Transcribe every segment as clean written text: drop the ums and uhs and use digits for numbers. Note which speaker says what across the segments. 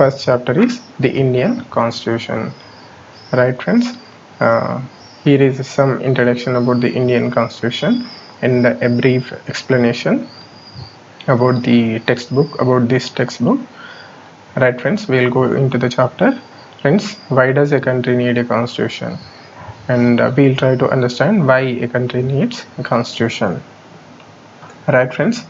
Speaker 1: first chapter is the Indian Constitution. Right, friends? Here is some introduction about the Indian Constitution and a brief explanation about the textbook, about this textbook. Right, friends, we'll go into the chapter. Friends, why does a country need a constitution? And we'll try to understand why a country needs a constitution. Right, friends,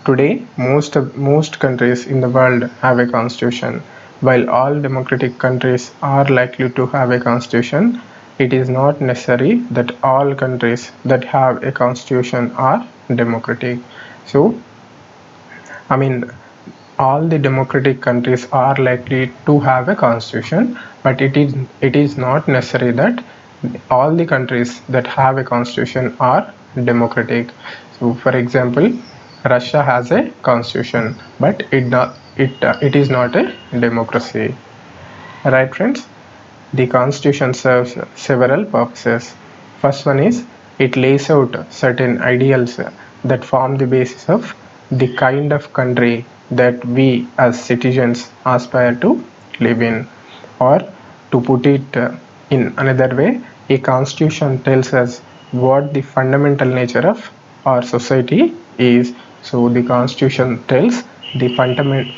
Speaker 1: today most countries in the world have a constitution. While all democratic countries are likely to have a constitution, it is not necessary that all countries that have a constitution are democratic. So, I mean, all the democratic countries are likely to have a constitution, but it is not necessary that all the countries that have a constitution are democratic. So, for example, Russia has a constitution, but it is not a democracy. Right, friends? The constitution serves several purposes. First one is it lays out certain ideals that form the basis of the kind of country that we as citizens aspire to live in. Or to put it in another way, a constitution tells us what the fundamental nature of our society is. So the constitution tells the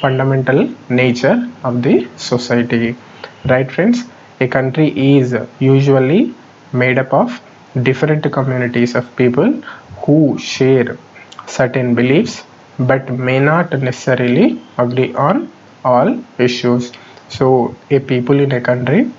Speaker 1: fundamental nature of the society. Right, friends? A country is usually made up of different communities of people who share certain beliefs but may not necessarily agree on all issues. So people in a country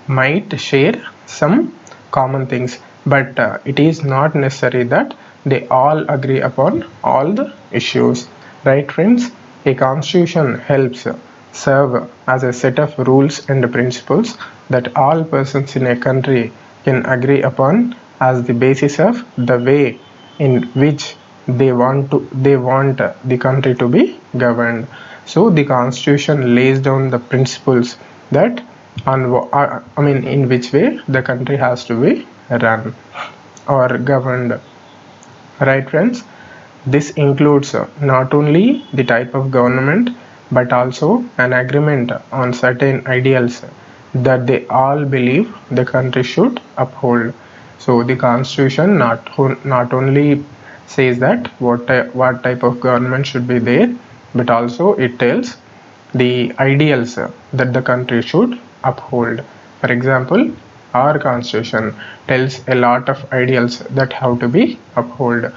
Speaker 1: might share some common things, but it is not necessary that they all agree upon all the issues. Right, friends? A constitution helps serve as a set of rules and principles that all persons in a country can agree upon as the basis of the way in which they want the country to be governed. So the constitution lays down the principles that in which way the country has to be run or governed. Right, friends? This includes not only the type of government but also an agreement on certain ideals that they all believe the country should uphold. So the constitution not only says that what type of government should be there, but also it tells the ideals that the country should uphold. For example, our constitution tells a lot of ideals that have to be upheld.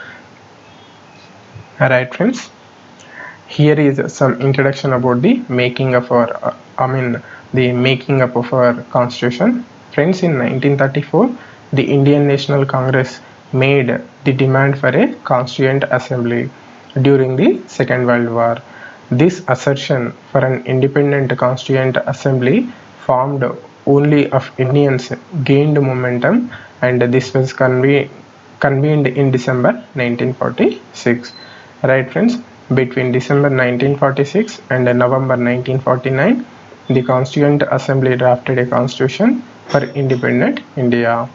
Speaker 1: Right, friends? Here is some introduction about the making of our constitution. Friends, in 1934, the Indian National Congress made the demand for a Constituent Assembly during the Second World War. This assertion for an independent Constituent Assembly formed only of Indians gained momentum, and this was convened in December 1946. Right, friends? Between December 1946 and November 1949, the Constituent Assembly drafted a constitution for independent India.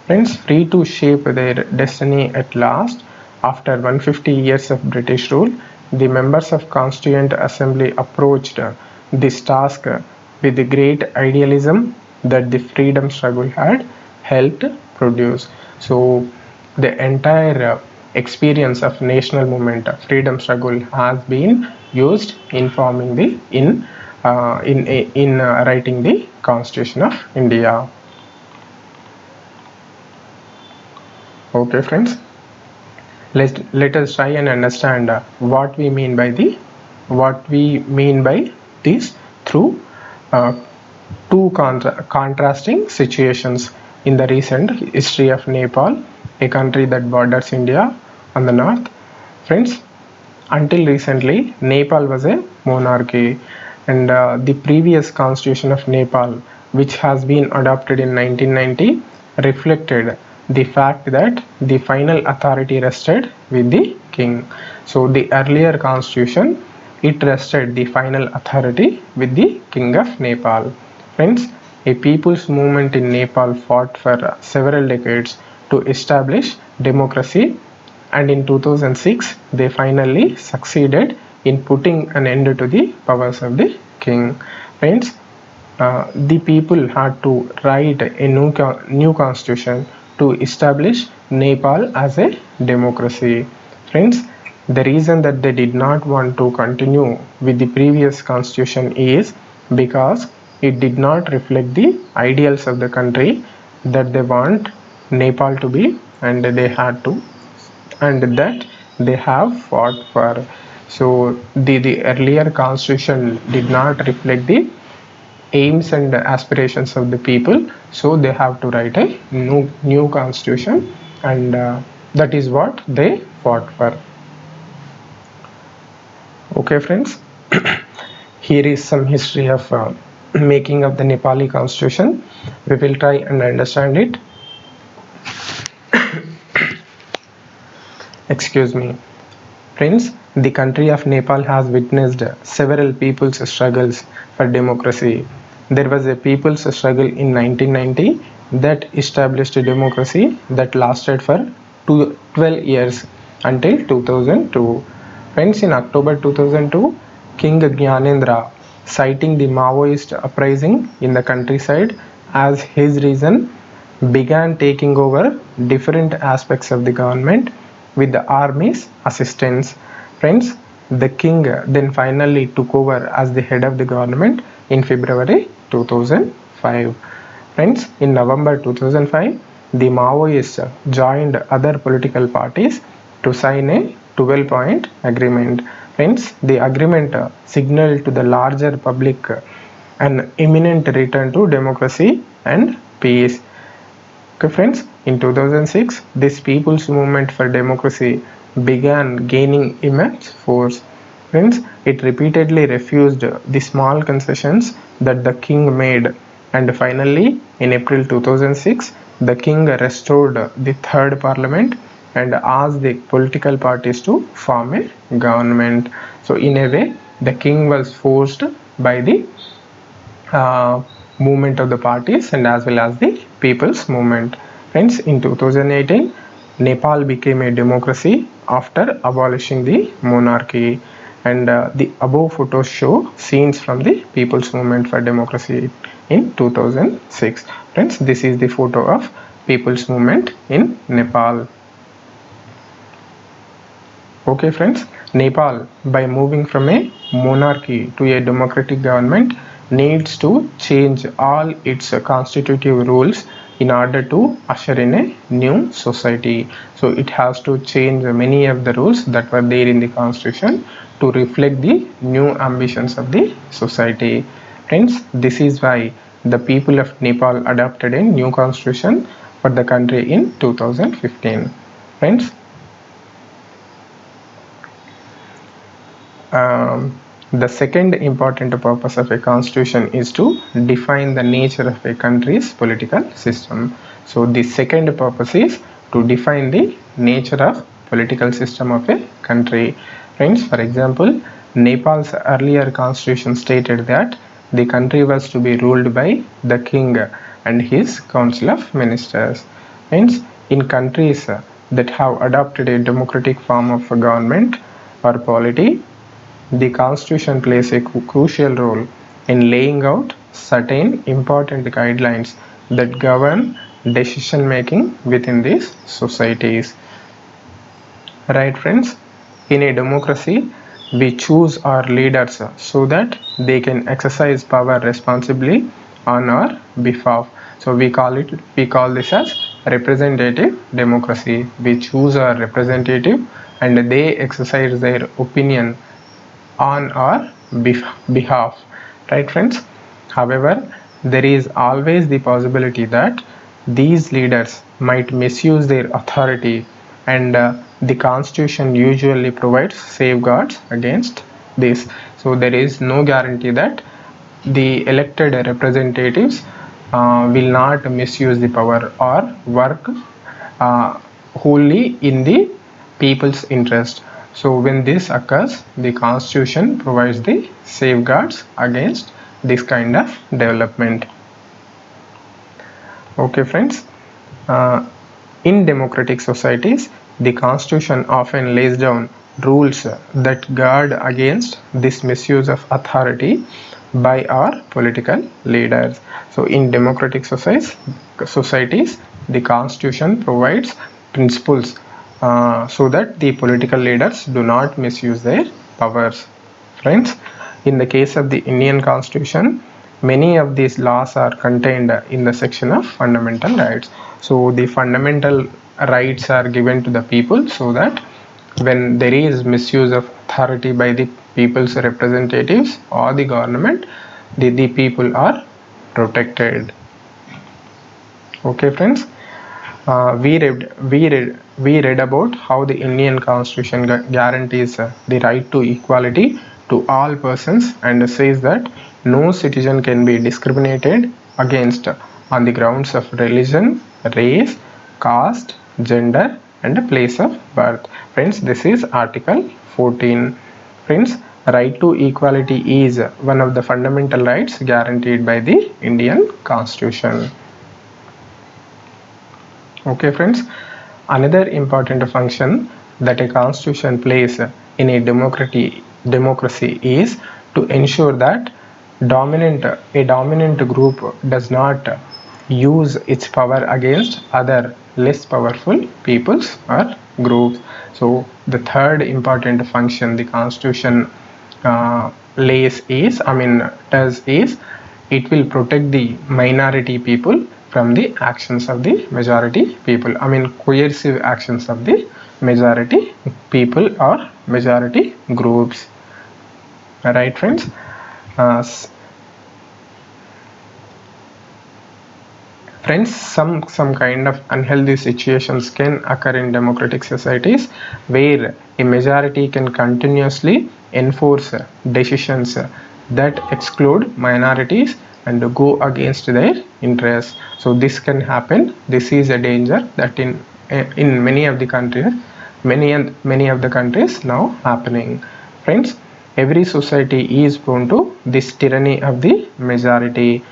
Speaker 1: Friends, free to shape their destiny at last, after 150 years of British rule, the members of Constituent Assembly approached this task with the great idealism that the freedom struggle had helped produce. So the entire experience of national movement, freedom struggle, has been used in forming writing the Constitution of India. Okay, friends, let us try and understand what we mean by this through two contrasting situations in the recent history of Nepal, a country that borders India on the north. Friends, until recently, Nepal was a monarchy, and the previous constitution of Nepal, which has been adopted in 1990, reflected the fact that the final authority rested with the king. So the earlier constitution, it rested the final authority with the king of Nepal. Friends, a people's movement in Nepal fought for several decades to establish democracy, and in 2006 they finally succeeded in putting an end to the powers of the king. Friends, the people had to write a new constitution to establish Nepal as a democracy. Friends, the reason that they did not want to continue with the previous constitution is because it did not reflect the ideals of the country that they want Nepal to be, and they had to, and that they have fought for. So the earlier constitution did not reflect the aims and aspirations of the people, so they have to write a new constitution, and that is what they fought for. Okay friends, here is some history of making of the Nepali constitution. We will try and understand it. Excuse me. Friends, the country of Nepal has witnessed several people's struggles for democracy. There was a people's struggle in 1990 that established a democracy that lasted for 12 years until 2002. Friends, in October 2002, King Gyanendra, citing the Maoist uprising in the countryside as his reason, began taking over different aspects of the government with the army's assistance. Friends, the king then finally took over as the head of the government in February 2005. Friends, in November 2005, the Maoists joined other political parties to sign a 12-point agreement. Friends, the agreement signaled to the larger public an imminent return to democracy and peace. Okay friends, in 2006, this people's movement for democracy began gaining immense force. Friends, it repeatedly refused the small concessions that the king made, and finally, in April 2006, the king restored the third parliament and asked the political parties to form a government. So in a way, the king was forced by the movement of the parties and as well as the people's movement. Friends, in 2018, Nepal became a democracy after abolishing the monarchy, and the above photos show scenes from the people's movement for democracy in 2006. Friends, this is the photo of people's movement in Nepal. Okay friends, Nepal, by moving from a monarchy to a democratic government, needs to change all its constitutive rules in order to usher in a new society. So it has to change many of the rules that were there in the constitution to reflect the new ambitions of the society. Friends, this is why the people of Nepal adopted a new constitution for the country in 2015. Friends, the second important purpose of a constitution is to define the nature of a country's political system. So the second purpose is to define the nature of political system of a country. Friends, for example, Nepal's earlier constitution stated that the country was to be ruled by the king and his council of ministers. Friends, in countries that have adopted a democratic form of government or polity, the constitution plays a crucial role in laying out certain important guidelines that govern decision making within these societies. Right friends, in a democracy, we choose our leaders so that they can exercise power responsibly on our behalf. So we call this as representative democracy. We choose our representative and they exercise their opinion on our behalf, right friends? However, there is always the possibility that these leaders might misuse their authority, and the constitution usually provides safeguards against this. So there is no guarantee that the elected representatives will not misuse the power or work wholly in the people's interest. So when this occurs, the constitution provides the safeguards against this kind of development. Okay friends, in democratic societies, the constitution often lays down rules that guard against this misuse of authority by our political leaders. So in democratic societies, the constitution provides principles so that the political leaders do not misuse their powers. Friends, in the case of the Indian constitution, many of these laws are contained in the section of fundamental rights. So the fundamental rights are given to the people so that when there is misuse of authority by the people's representatives or the government, the people are protected. Okay, friends. We read about how the Indian Constitution guarantees the right to equality to all persons and says that no citizen can be discriminated against on the grounds of religion, race, caste, gender, and place of birth. Friends, this is Article 14. Friends, right to equality is one of the fundamental rights guaranteed by the Indian Constitution. Okay, friends, another important function that a constitution plays in a democracy is to ensure that a dominant group does not use its power against other less powerful peoples or groups. So the third important function the constitution does is it will protect the minority people from the actions of the majority people. Coercive actions of the majority people or majority groups. Right, friends? Friends, some kind of unhealthy situations can occur in democratic societies where a majority can continuously enforce decisions that exclude minorities and go against their interests. So this can happen. This is a danger that in many of the countries, many of the countries now happening. Friends, every society is prone to this tyranny of the majority.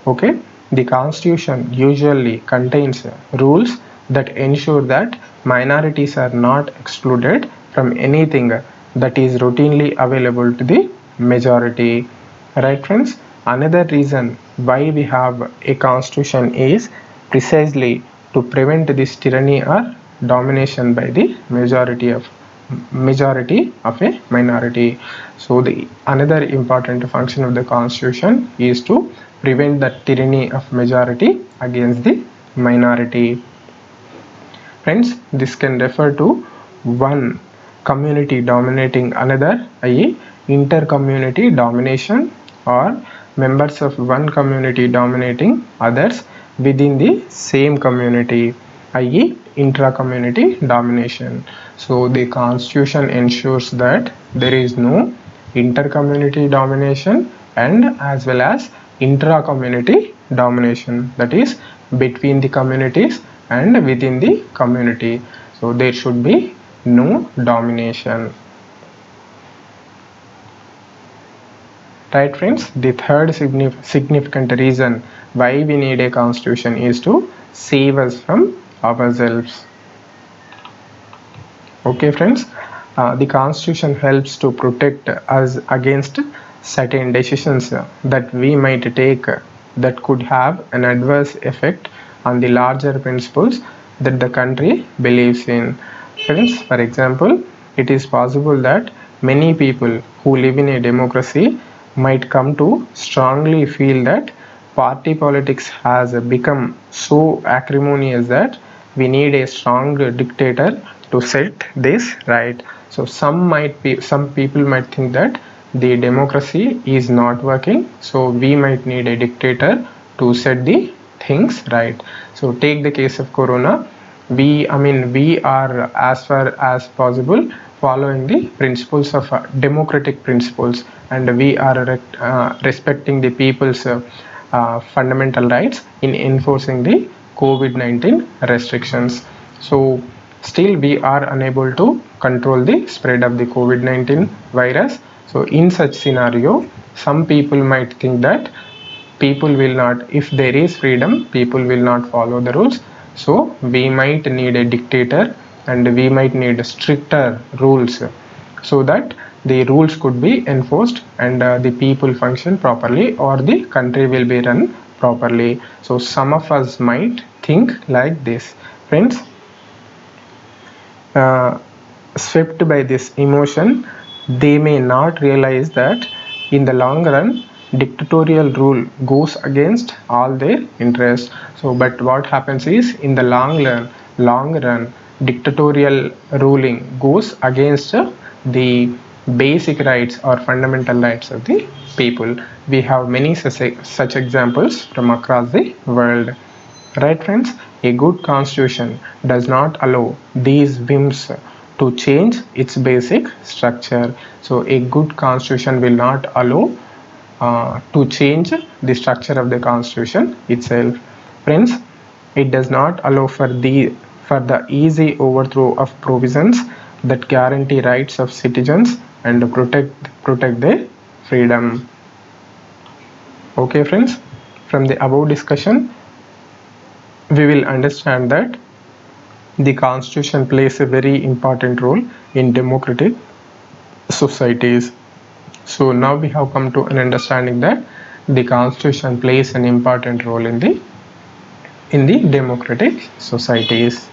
Speaker 1: Okay, the constitution usually contains rules that ensure that minorities are not excluded from anything that is routinely available to the majority. Right, friends? Another reason why we have a constitution is precisely to prevent this tyranny or domination by the majority of a minority. So the another important function of the constitution is to prevent the tyranny of majority against the minority. Friends, this can refer to one community dominating another, i.e. inter-community domination, or members of one community dominating others within the same community, i.e. intra-community domination. So the constitution ensures that there is no inter-community domination and as well as intra-community domination, that is between the communities and within the community. So there should be no domination. Right, friends? The third significant reason why we need a constitution is to save us from ourselves. Okay, friends? The constitution helps to protect us against certain decisions that we might take that could have an adverse effect on the larger principles that the country believes in. Friends, for example, it is possible that many people who live in a democracy might come to strongly feel that party politics has become so acrimonious that we need a strong dictator to set this right. So some people might think that the democracy is not working, so we might need a dictator to set the things right. So take the case of corona. We are as far as possible following the principles of democratic principles, and we are respecting the people's fundamental rights in enforcing the COVID-19 restrictions. So still we are unable to control the spread of the COVID-19 virus. So in such scenario, some people might think that people will not, if there is freedom, people will not follow the rules. So we might need a dictator and we might need stricter rules so that the rules could be enforced and the people function properly, or the country will be run properly. So some of us might think like this. Friends, swept by this emotion, they may not realize that in the long run, dictatorial rule goes against all their interests. So, but what happens is, in the long run, dictatorial ruling goes against the basic rights or fundamental rights of the people. We have many such examples from across the world. Right, friends? A good constitution does not allow these whims to change its basic structure. So, a good constitution will not allow to change the structure of the constitution itself. Friends, it does not allow for the easy overthrow of provisions that guarantee rights of citizens and protect their freedom. Okay, friends, from the above discussion, we will understand that the constitution plays a very important role in democratic societies. So now we have come to an understanding that the constitution plays an important role in the democratic societies.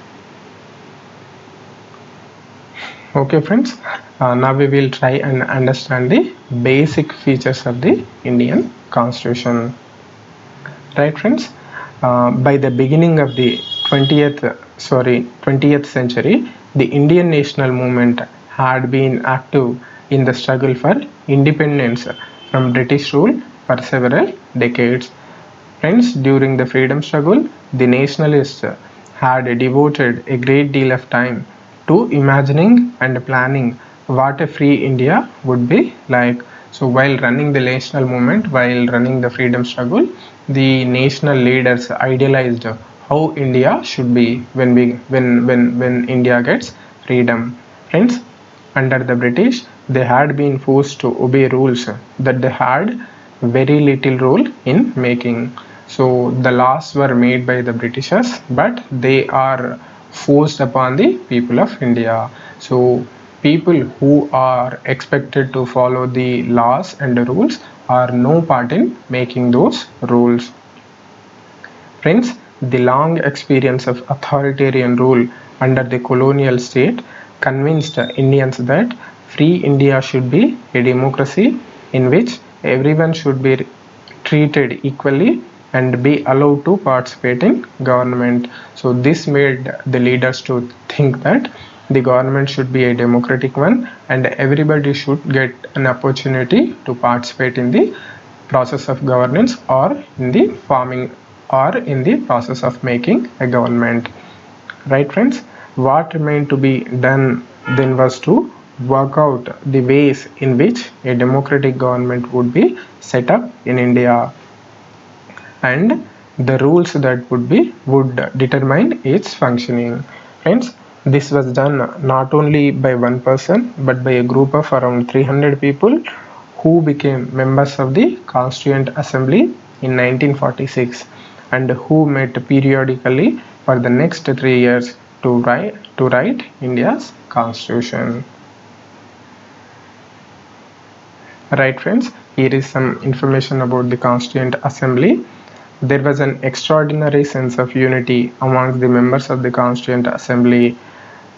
Speaker 1: Okay, friends, now we will try and understand the basic features of the Indian constitution. Right, friends? By the beginning of the 20th century, the Indian national movement had been active in the struggle for independence from British rule for several decades. Friends, during the freedom struggle, the nationalists had devoted a great deal of time to imagining and planning what a free India would be like. So while running the national movement, while running the freedom struggle, the national leaders idealized how India should be when India gets freedom. Friends, under the British, they had been forced to obey rules that they had very little role in making. So the laws were made by the Britishers, but they are forced upon the people of India. So people who are expected to follow the laws and the rules are no part in making those rules. Friends, the long experience of authoritarian rule under the colonial state convinced Indians that free India should be a democracy in which everyone should be treated equally and be allowed to participate in government. So this made the leaders to think that the government should be a democratic one and everybody should get an opportunity to participate in the process of governance or in the forming or in the process of making a government. Right, friends? What remained to be done then was to work out the ways in which a democratic government would be set up in India and the rules that would determine its functioning. Friends, this was done not only by one person but by a group of around 300 people who became members of the Constituent Assembly in 1946 and who met periodically for the next 3 years to write India's constitution. Right, friends, here is some information about the Constituent Assembly. There was an extraordinary sense of unity amongst the members of the Constituent Assembly.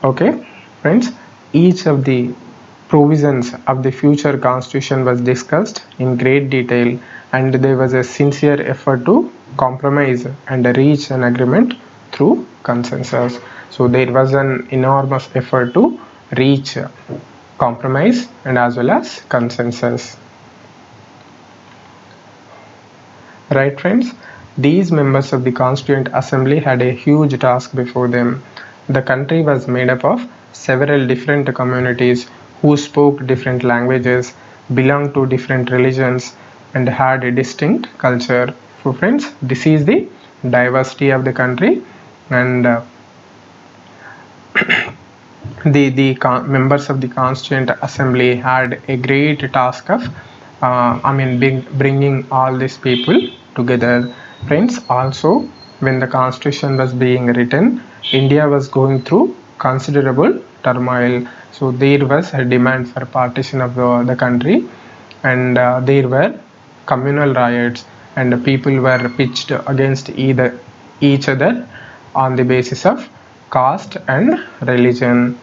Speaker 1: Okay, friends, each of the provisions of the future constitution was discussed in great detail and there was a sincere effort to compromise and reach an agreement through consensus. So there was an enormous effort to reach compromise and as well as consensus. Right, friends? These members of the Constituent Assembly had a huge task before them. The country was made up of several different communities who spoke different languages, belonged to different religions, and had a distinct culture. So, friends, this is the diversity of the country, and the members of the Constituent Assembly had a great task of bringing all these people together. Friends, also when the constitution was being written, India was going through considerable turmoil. So there was a demand for partition of the country, and there were communal riots, and the people were pitched against each other on the basis of caste and religion.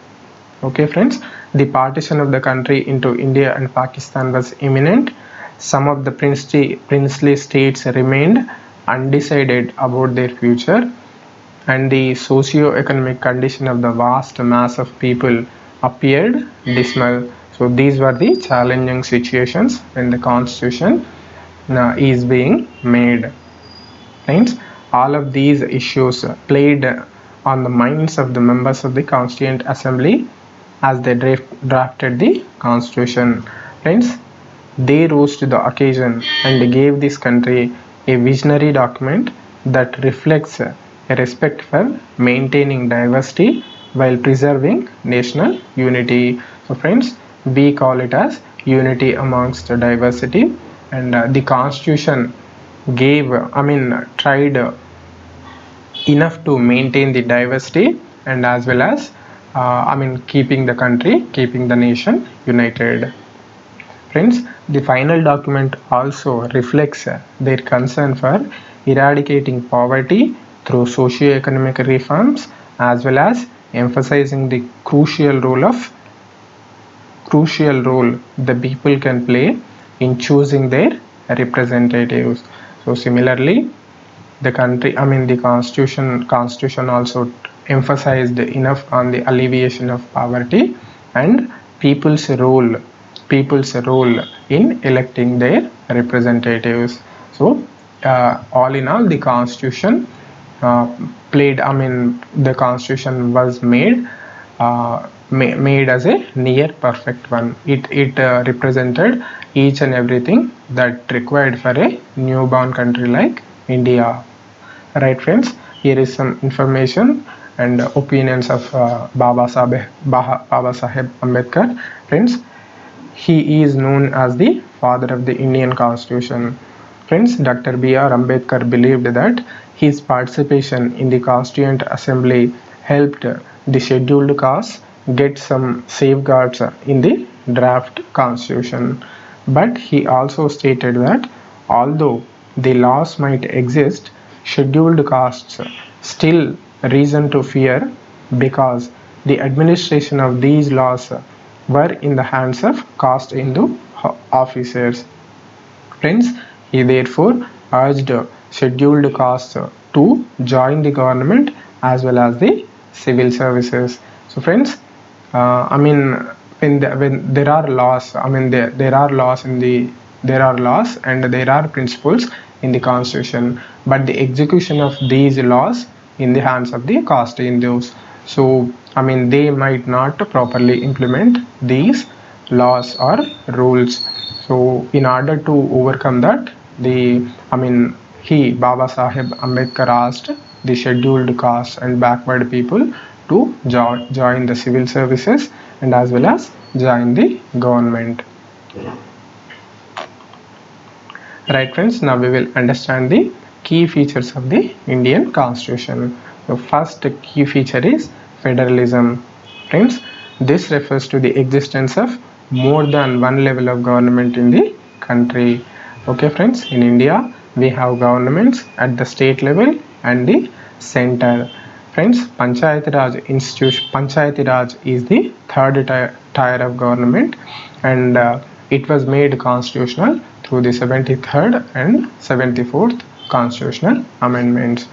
Speaker 1: Okay friends, the partition of the country into India and Pakistan was imminent. Some of the princely states remained undecided about their future, and the socio-economic condition of the vast mass of people appeared dismal. So these were the challenging situations when the constitution is being made. Friends, all of these issues played on the minds of the members of the Constituent Assembly as they drafted the constitution. Friends, they rose to the occasion and gave this country a visionary document that reflects a respect for maintaining diversity while preserving national unity. So friends, we call it as unity amongst diversity, and the constitution tried enough to maintain the diversity, and as well as keeping the nation united. Friends, the final document also reflects their concern for eradicating poverty through socio-economic reforms, as well as emphasizing the crucial role the people can play in choosing their representatives. So similarly, the constitution also emphasized enough on the alleviation of poverty and people's role in electing their representatives. So all in all, the constitution the constitution was made as a near perfect one. It represented each and everything that required for a newborn country like India. Right friends, here is some information and opinions of Baba Saheb Ambedkar. Friends, he is known as the father of the Indian Constitution. Friends, Dr. B.R. Ambedkar believed that his participation in the Constituent Assembly helped the scheduled castes get some safeguards in the draft constitution. But he also stated that although the laws might exist, scheduled castes still reason to fear, because the administration of these laws were in the hands of caste Hindu officers. Friends, he therefore urged scheduled castes to join the government as well as the civil services. So friends, when there are laws, there are laws and there are principles in the constitution, but the execution of these laws in the hands of the caste Hindus. So they might not properly implement these laws or rules. So in order to overcome that, Baba Saheb Ambedkar asked the scheduled caste and backward people to join the civil services and as well as join the government. Right friends, now we will understand the key features of the Indian Constitution. The first key feature is Federalism. Friends, this refers to the existence of more than one level of government in the country. Okay friends, in India we have governments at the state level and the center. Friends, Panchayati Raj is the third tier of government, and it was made constitutional through the 73rd and 74th constitutional amendments.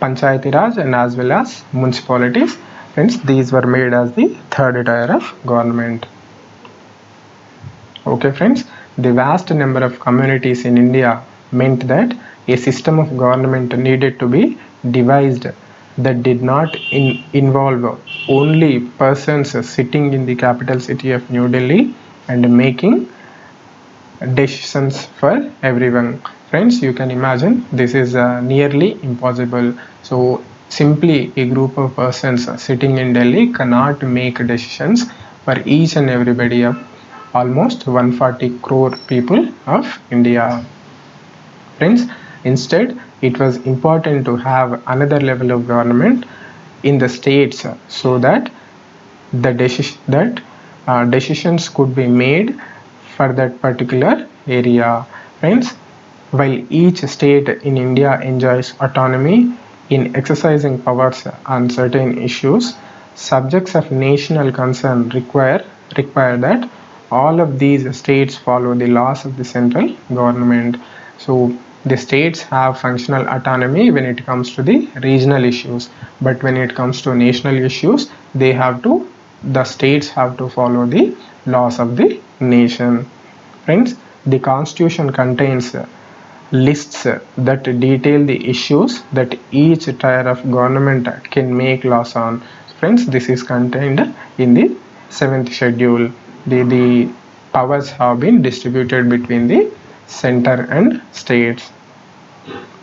Speaker 1: Panchayati Raj and as well as municipalities, friends, these were made as the third tier of government. Okay friends, the vast number of communities in India meant that a system of government needed to be devised that did not involve only persons sitting in the capital city of New Delhi and making decisions for everyone. Friends, you can imagine this is nearly impossible. So simply a group of persons sitting in Delhi cannot make decisions for each and everybody of almost 140 crore people of India. Friends, instead it was important to have another level of government in the states so that decisions could be made for that particular area. Friends, while each state in India enjoys autonomy in exercising powers on certain issues, subjects of national concern require that all of these states follow the laws of the central government. So the states have functional autonomy when it comes to the regional issues, but when it comes to national issues, the states have to follow the laws of the nation. Friends, the constitution contains lists that detail the issues that each tier of government can make laws on. Friends, this is contained in the 7th schedule. The powers have been distributed between the center and states.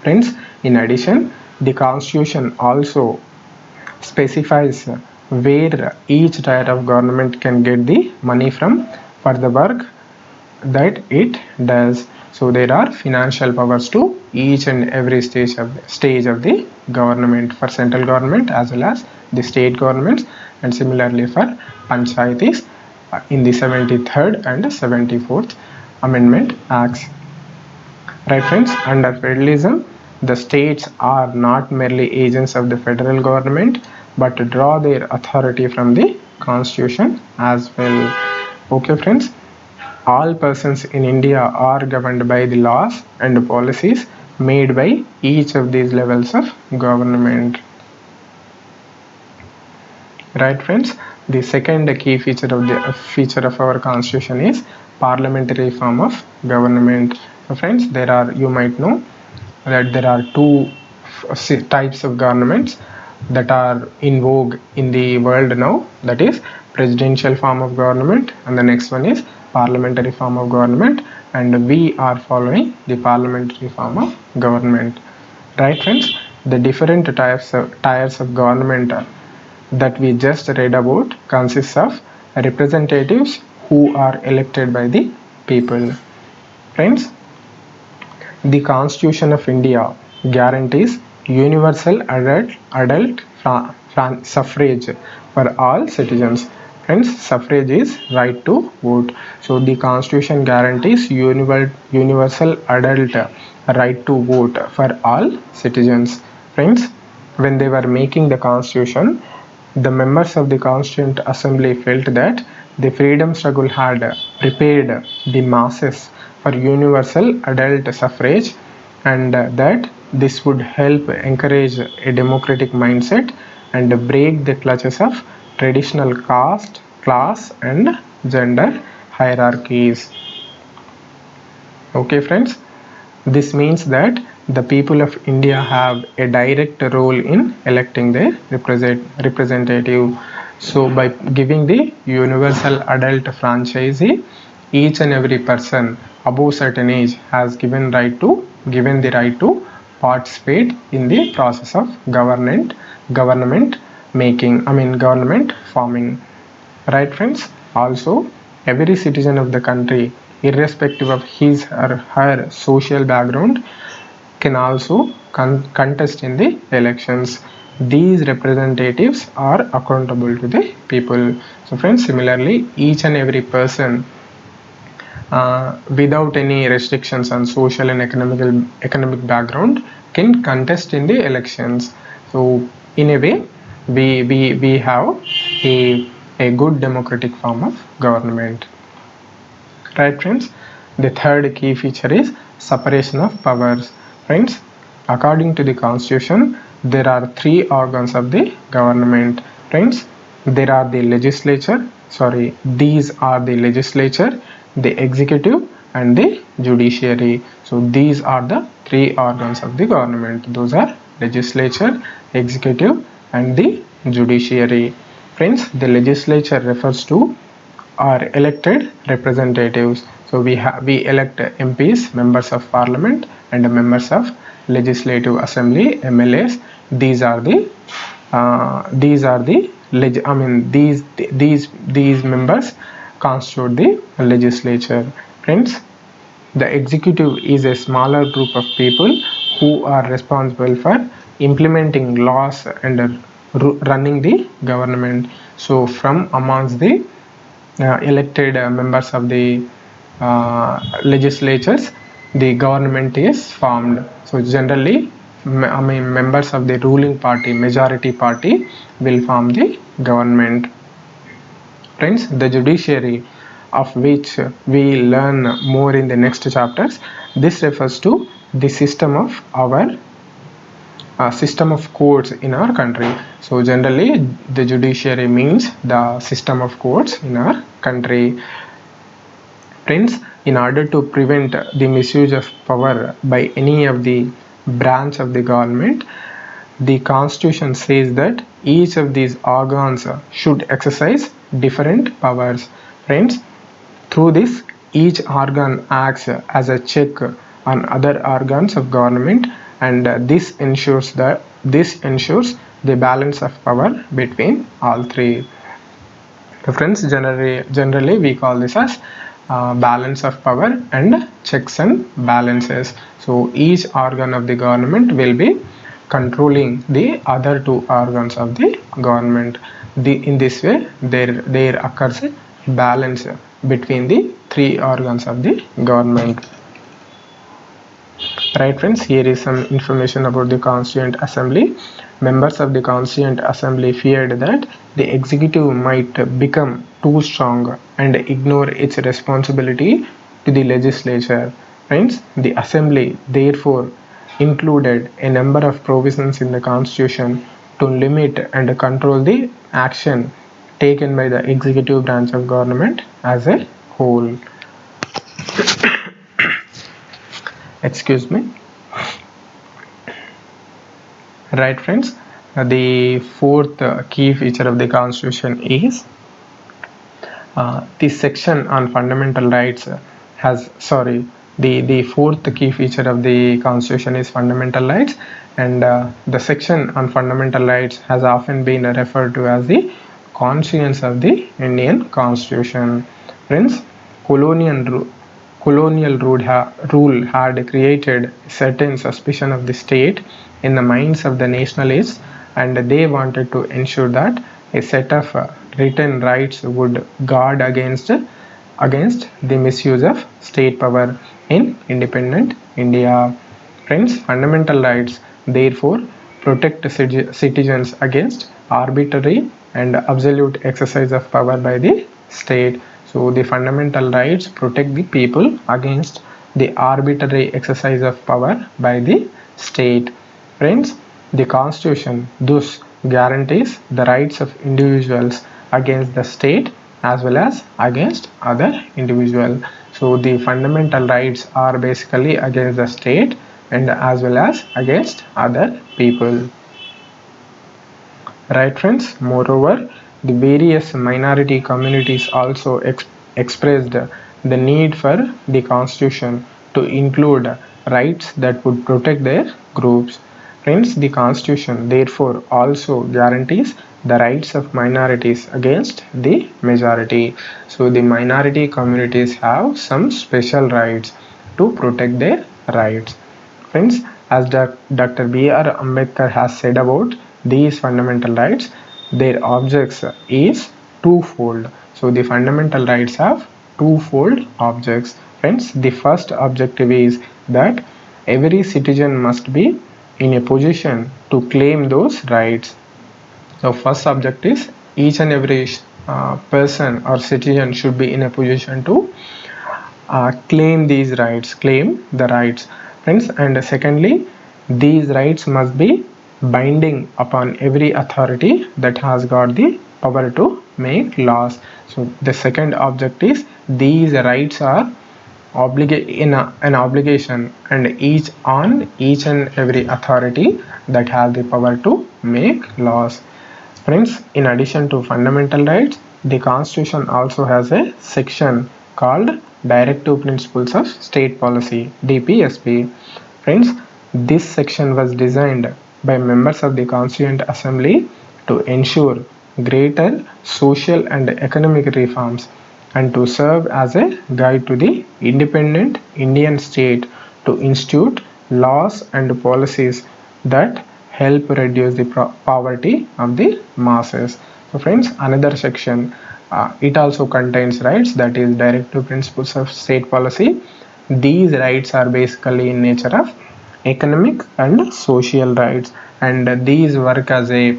Speaker 1: Friends, in addition, the constitution also specifies where each tier of government can get the money from for the work that it does. So there are financial powers to each and every stage of the government, for central government as well as the state governments, and similarly for panchayatis in the 73rd and 74th Amendment Acts. Right friends, under federalism, the states are not merely agents of the federal government but draw their authority from the constitution as well. Okay friends, all persons in India are governed by the laws and policies made by each of these levels of government. Right friends, the second key feature of our constitution is parliamentary form of government. So friends, you might know that there are two types of governments that are in vogue in the world now, that is presidential form of government, and the next one is parliamentary form of government, and we are following the parliamentary form of government. Right friends, the different tiers of government that we just read about consists of representatives who are elected by the people. Friends, the Constitution of India guarantees universal adult suffrage for all citizens. Friends, suffrage is right to vote. So the Constitution guarantees universal adult right to vote for all citizens. Friends, when they were making the Constitution, the members of the Constituent Assembly felt that the freedom struggle had prepared the masses for universal adult suffrage, and that this would help encourage a democratic mindset and break the clutches of traditional caste, class and gender hierarchies. Okay friends, this means that the people of India have a direct role in electing their representative. So by giving the universal adult franchise, each and every person above certain age has given the right to participate in the process of government forming. Right friends, also every citizen of the country, irrespective of his or her social background, can also contest in the elections. These representatives are accountable to the people. So friends, similarly, each and every person without any restrictions on social and economic background can contest in the elections. So in a way, we have a good democratic form of government. Right friends, the third key feature is separation of powers. Friends, according to the Constitution, there are three organs of the government. Friends, these are the legislature, the executive and the judiciary. So these are the three organs of the government. Those are legislature, executive and the judiciary. Friends, the legislature refers to our elected representatives. So we elect MPs, members of parliament, and members of legislative assembly, MLAs. These members constitute the legislature. Friends, the executive is a smaller group of people who are responsible for implementing laws and running the government. So from amongst the elected members of the legislatures, the government is formed. So generally, members of the ruling party, majority party, will form the government. Friends, the judiciary, of which we learn more in the next chapters, this refers to the system of our system of courts in our country. So generally, the judiciary means the system of courts in our country. Friends, in order to prevent the misuse of power by any of the branch of the government, the Constitution says that each of these organs should exercise different powers. Friends, through this, each organ acts as a check on other organs of government, and this ensures the balance of power between all three. Friends, generally we call this as balance of power and checks and balances. So each organ of the government will be controlling the other two organs of the government. In this way, there occurs a balance between the three organs of the government. Right friends, here is some information about the Constituent Assembly. Members of the Constituent Assembly feared that the executive might become too strong and ignore its responsibility to the legislature. Friends, the Assembly therefore included a number of provisions in the Constitution to limit and control the action taken by the executive branch of government as a whole. Excuse me. Right friends, the fourth key feature of the Constitution is the section on fundamental rights the fourth key feature of the Constitution is fundamental rights, and the section on fundamental rights has often been referred to as the conscience of the Indian Constitution. Friends, colonial rule had created certain suspicion of the state in the minds of the nationalists, and they wanted to ensure that a set of written rights would guard against the misuse of state power in independent India. Friends, fundamental rights therefore protect citizens against arbitrary and absolute exercise of power by the state. So the fundamental rights protect the people against the arbitrary exercise of power by the state. Friends, the Constitution thus guarantees the rights of individuals against the state as well as against other individuals. So the fundamental rights are basically against the state and as well as against other people. Right friends, moreover, the various minority communities also expressed the need for the Constitution to include rights that would protect their groups. Friends, the Constitution therefore also guarantees the rights of minorities against the majority. So the minority communities have some special rights to protect their rights. Friends, as Dr. B.R. Ambedkar has said about these fundamental rights, their objects is twofold. So the fundamental rights have twofold objects. Friends, the first objective is that every citizen must be in a position to claim those rights. So first object is each and every person or citizen should be in a position to claim these rights, claim the rights. Friends, and secondly, these rights must be binding upon every authority that has got the power to make laws. So the second object is these rights are an obligation and each and every authority that has the power to make laws. Friends, in addition to fundamental rights, the Constitution also has a section called Directive Principles of State Policy, DPSP. Friends, this section was designed by members of the Constituent Assembly to ensure greater social and economic reforms and to serve as a guide to the independent Indian state to institute laws and policies that help reduce the poverty of the masses. So friends, another section, it also contains rights, that is directive principles of state policy. These rights are basically in nature of economic and social rights, and these work as a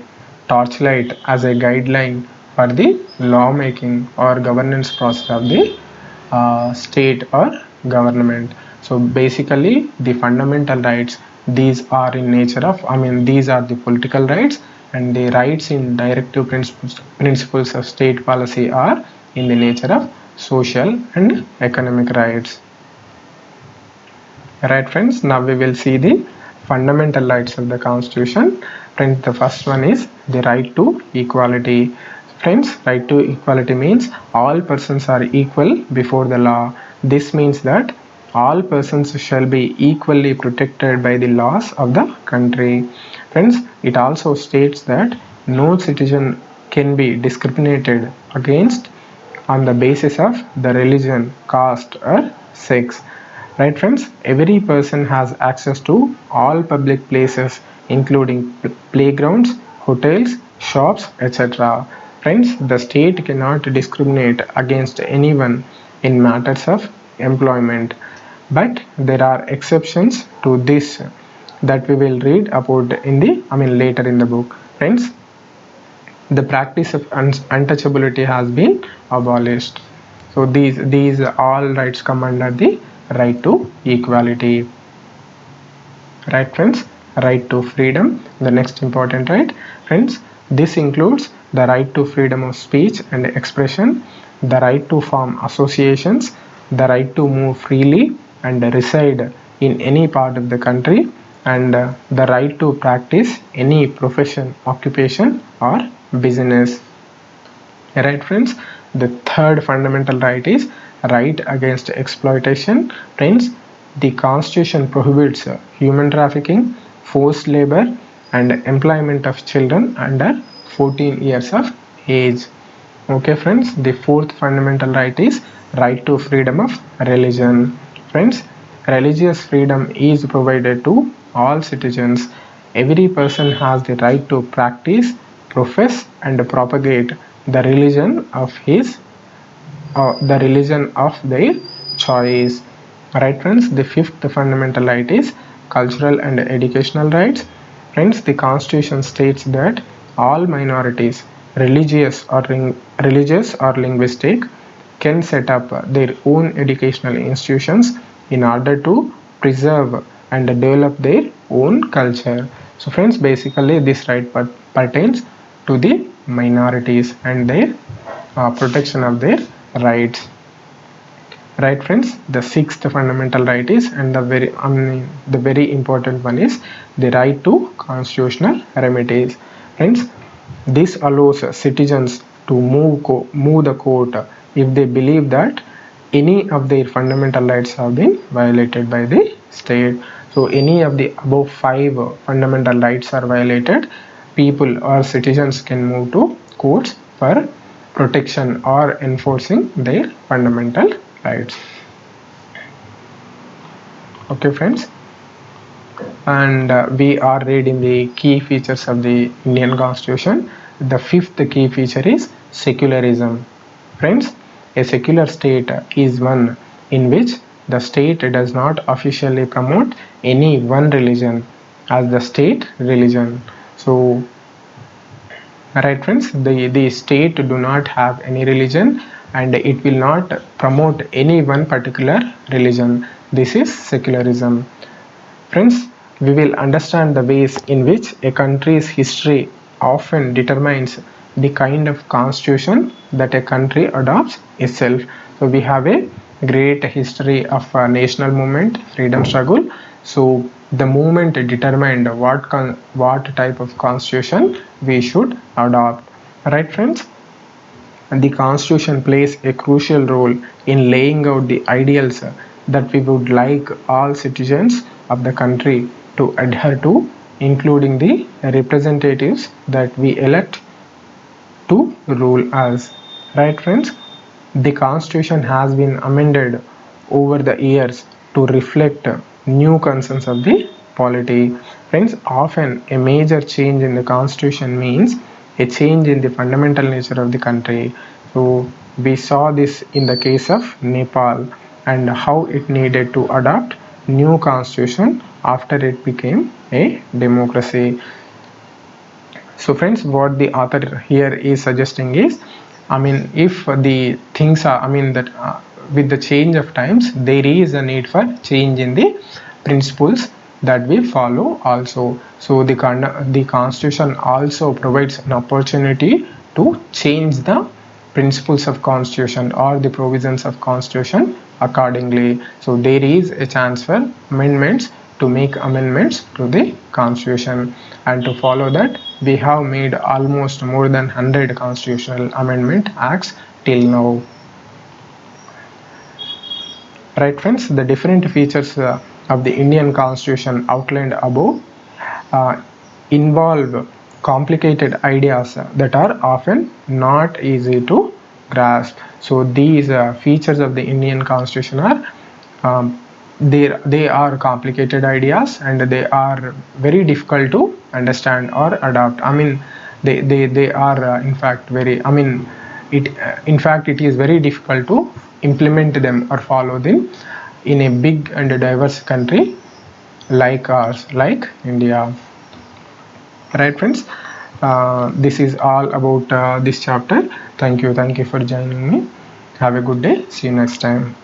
Speaker 1: torchlight, as a guideline for the lawmaking or governance process of the state or government. So basically the fundamental rights, these are in nature of, these are the political rights, and the rights in directive principles of state policy are in the nature of social and economic rights. Right friends, now we will see the fundamental rights of the constitution. Friends, the first one is the right to equality. Friends, right to equality means all persons are equal before the law. This means that all persons shall be equally protected by the laws of the country. Friends, it also states that no citizen can be discriminated against on the basis of the religion, caste or sex. Right friends, every person has access to all public places including playgrounds, hotels, shops, etc. Friends, the state cannot discriminate against anyone in matters of employment, but there are exceptions to this that we will read about in the later in the book. Friends, the practice of untouchability has been abolished. So these all rights come under the right to equality. Right friends, right to freedom, the next important right. Friends, this includes the right to freedom of speech and expression, the right to form associations, the right to move freely and reside in any part of the country, and the right to practice any profession, occupation or business. Right friends, the third fundamental right is right against exploitation. Friends, the constitution prohibits human trafficking, forced labor and employment of children under 14 years of age. Okay friends, the fourth fundamental right is right to freedom of religion. Friends, religious freedom is provided to all citizens. Every person has the right to practice, profess and propagate the religion of their choice. Right friends, the fifth fundamental right is cultural and educational rights. Friends, the constitution states that all minorities, religious or linguistic, can set up their own educational institutions in order to preserve and develop their own culture. So friends, basically this right pertains to the minorities and their protection of their rights. Right friends, the sixth fundamental right is, and the very important one is the right to constitutional remedies. Friends, this allows citizens to move the court if they believe that any of their fundamental rights have been violated by the state. So any of the above five fundamental rights are violated, people or citizens can move to courts for protection or enforcing their fundamental rights. Okay friends, and we are reading the key features of the Indian Constitution. The fifth key feature is secularism. Friends, a secular state is one in which the state does not officially promote any one religion as the state religion. So right friends, the state do not have any religion and it will not promote any one particular religion. This is secularism. Friends, we will understand the ways in which a country's history often determines the kind of constitution that a country adopts itself. So we have a great history of national movement, freedom struggle. So the movement determined what type of constitution we should adopt. Right friends? The constitution plays a crucial role in laying out the ideals that we would like all citizens of the country to adhere to, including the representatives that we elect to rule us. Right friends? The constitution has been amended over the years to reflect new concerns of the polity. Friends, often a major change in the constitution means a change in the fundamental nature of the country. So we saw this in the case of Nepal and how it needed to adopt new constitution after it became a democracy. So friends, what the author here is suggesting is, if the things are, that with the change of times, there is a need for change in the principles that we follow also. So the constitution also provides an opportunity to change the principles of constitution or the provisions of constitution accordingly. So there is a chance for amendments, to make amendments to the constitution, and to follow that we have made almost more than 100 constitutional amendment acts till now. Right friends, the different features of the Indian constitution outlined above involve complicated ideas that are often not easy to grasp. So these features of the Indian constitution are they are complicated ideas, and they are very difficult to understand or adopt. They are in fact very, in fact it is very difficult to implement them or follow them in a big and diverse country like ours, like India. Right friends, this is all about this chapter. Thank you for joining me. Have a good day. See you next time.